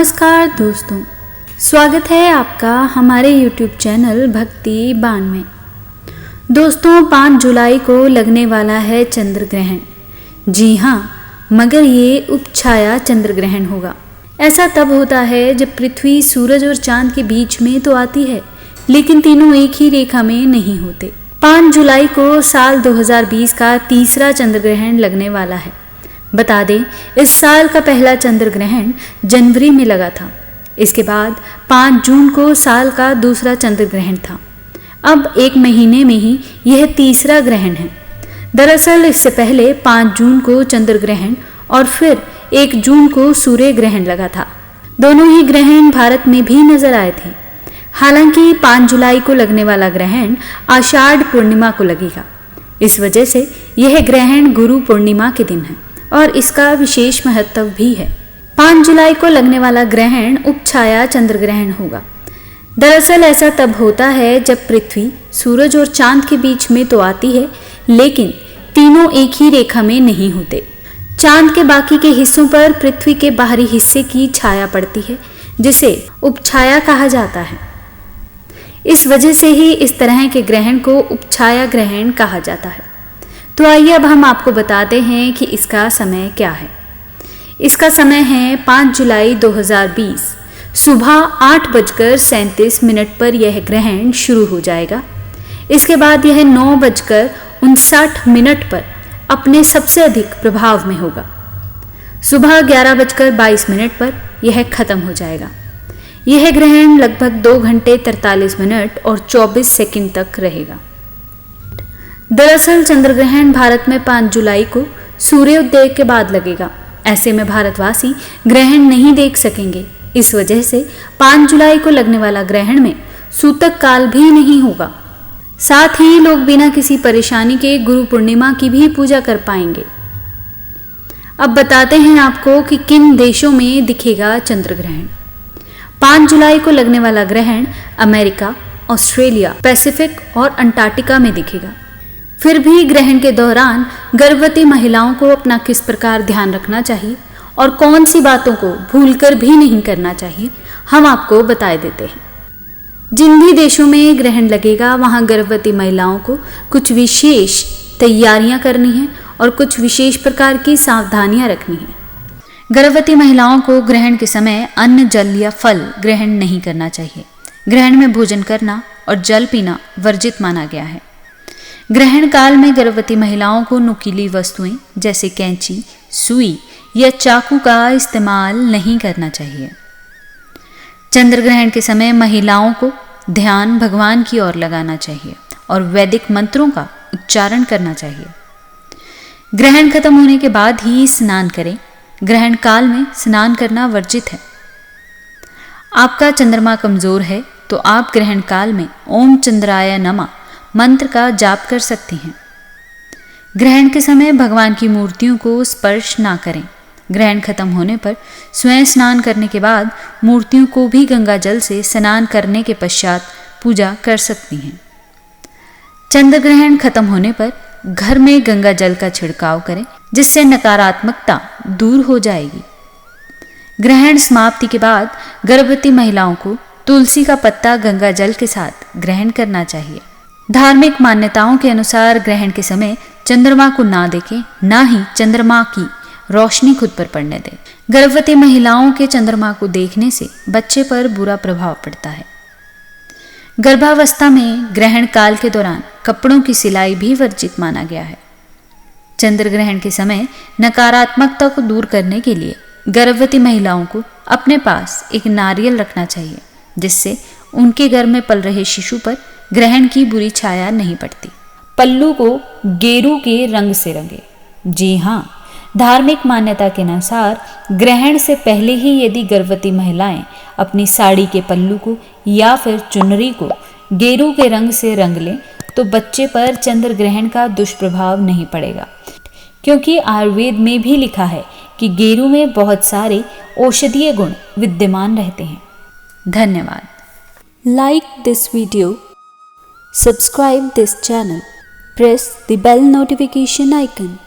नमस्कार दोस्तों, स्वागत है आपका हमारे YouTube चैनल भक्ति बाण में। दोस्तों, 5 जुलाई को लगने वाला है चंद्र ग्रहण। जी हाँ, मगर ये उपछाया चंद्र ग्रहण होगा। ऐसा तब होता है जब पृथ्वी सूरज और चांद के बीच में तो आती है, लेकिन तीनों एक ही रेखा में नहीं होते। 5 जुलाई को साल 2020 का तीसरा चंद्र ग्रहण लगने वाला है। बता दें, इस साल का पहला चंद्र ग्रहण जनवरी में लगा था। इसके बाद 5 जून को साल का दूसरा चंद्र ग्रहण था। अब एक महीने में ही यह तीसरा ग्रहण है। दरअसल इससे पहले 5 जून को चंद्र ग्रहण और फिर 1 जून को सूर्य ग्रहण लगा था। दोनों ही ग्रहण भारत में भी नजर आए थे। हालांकि 5 जुलाई को लगने वाला ग्रहण आषाढ़ पूर्णिमा को लगेगा। इस वजह से यह ग्रहण गुरु पूर्णिमा के दिन है और इसका विशेष महत्व भी है। 5 जुलाई को लगने वाला ग्रहण उपछाया चंद्र ग्रहण होगा। दरअसल ऐसा तब होता है जब पृथ्वी सूरज और चांद के बीच में तो आती है, लेकिन तीनों एक ही रेखा में नहीं होते। चांद के बाकी के हिस्सों पर पृथ्वी के बाहरी हिस्से की छाया पड़ती है, जिसे उपछाया कहा जाता है। इस वजह से ही इस तरह के ग्रहण को उपछाया ग्रहण कहा जाता है। तो आइए अब हम आपको बताते हैं कि इसका समय क्या है। इसका समय है 5 जुलाई 2020 सुबह 8:37 पर यह ग्रहण शुरू हो जाएगा। इसके बाद यह 9:59 पर अपने सबसे अधिक प्रभाव में होगा। सुबह 11:22 पर यह खत्म हो जाएगा। यह ग्रहण लगभग 2 घंटे 43 मिनट और 24 सेकंड तक रहेगा। दरअसल चंद्र ग्रहण भारत में 5 जुलाई को सूर्योदय के बाद लगेगा। ऐसे में भारतवासी ग्रहण नहीं देख सकेंगे। इस वजह से 5 जुलाई को लगने वाला ग्रहण में सूतक काल भी नहीं होगा। साथ ही लोग बिना किसी परेशानी के गुरु पूर्णिमा की भी पूजा कर पाएंगे। अब बताते हैं आपको कि किन देशों में दिखेगा चंद्र ग्रहण। 5 जुलाई को लगने वाला ग्रहण अमेरिका, ऑस्ट्रेलिया, पैसिफिक और अंटार्कटिका में दिखेगा। फिर भी ग्रहण के दौरान गर्भवती महिलाओं को अपना किस प्रकार ध्यान रखना चाहिए और कौन सी बातों को भूलकर भी नहीं करना चाहिए, हम आपको बता देते हैं। जिन भी देशों में ग्रहण लगेगा, वहां गर्भवती महिलाओं को कुछ विशेष तैयारियां करनी है और कुछ विशेष प्रकार की सावधानियां रखनी है। गर्भवती महिलाओं को ग्रहण के समय अन्न, जल या फल ग्रहण नहीं करना चाहिए। ग्रहण में भोजन करना और जल पीना वर्जित माना गया है। ग्रहण काल में गर्भवती महिलाओं को नुकीली वस्तुएं जैसे कैंची, सुई या चाकू का इस्तेमाल नहीं करना चाहिए। चंद्र ग्रहण के समय महिलाओं को ध्यान भगवान की ओर लगाना चाहिए और वैदिक मंत्रों का उच्चारण करना चाहिए। ग्रहण खत्म होने के बाद ही स्नान करें। ग्रहण काल में स्नान करना वर्जित है। आपका चंद्रमा कमजोर है तो आप ग्रहण काल में ओम चंद्राय नमः मंत्र का जाप कर सकती हैं। ग्रहण के समय भगवान की मूर्तियों को स्पर्श ना करें। ग्रहण खत्म होने पर स्वयं स्नान करने के बाद मूर्तियों को भी गंगा जल से स्नान करने के पश्चात पूजा कर सकती हैं। चंद्र ग्रहण खत्म होने पर घर में गंगा जल का छिड़काव करें, जिससे नकारात्मकता दूर हो जाएगी। ग्रहण समाप्ति के बाद गर्भवती महिलाओं को तुलसी का पत्ता गंगा जल के साथ ग्रहण करना चाहिए। धार्मिक मान्यताओं के अनुसार ग्रहण के समय चंद्रमा को ना देखें, ना ही चंद्रमा की रोशनी खुद पर पड़ने दें। गर्भवती महिलाओं के चंद्रमा को देखने से बच्चे पर बुरा प्रभाव पड़ता है। गर्भावस्था में ग्रहण काल के दौरान कपड़ों की सिलाई भी वर्जित माना गया है। चंद्र ग्रहण के समय नकारात्मकता को दूर करने के लिए गर्भवती महिलाओं को अपने पास एक नारियल रखना चाहिए, जिससे उनके घर में पल रहे शिशु पर ग्रहण की बुरी छाया नहीं पड़ती। पल्लू को गेरू के रंग से रंगे। जी हाँ, धार्मिक मान्यता के अनुसार ग्रहण से पहले ही यदि गर्भवती महिलाएं अपनी साड़ी के पल्लू को या फिर चुनरी को गेरू के रंग से रंग लें तो बच्चे पर चंद्र ग्रहण का दुष्प्रभाव नहीं पड़ेगा, क्योंकि आयुर्वेद में भी लिखा है कि गेरू में बहुत सारे औषधीय गुण विद्यमान रहते हैं। धन्यवाद। Like this video, subscribe this channel, press the bell notification icon.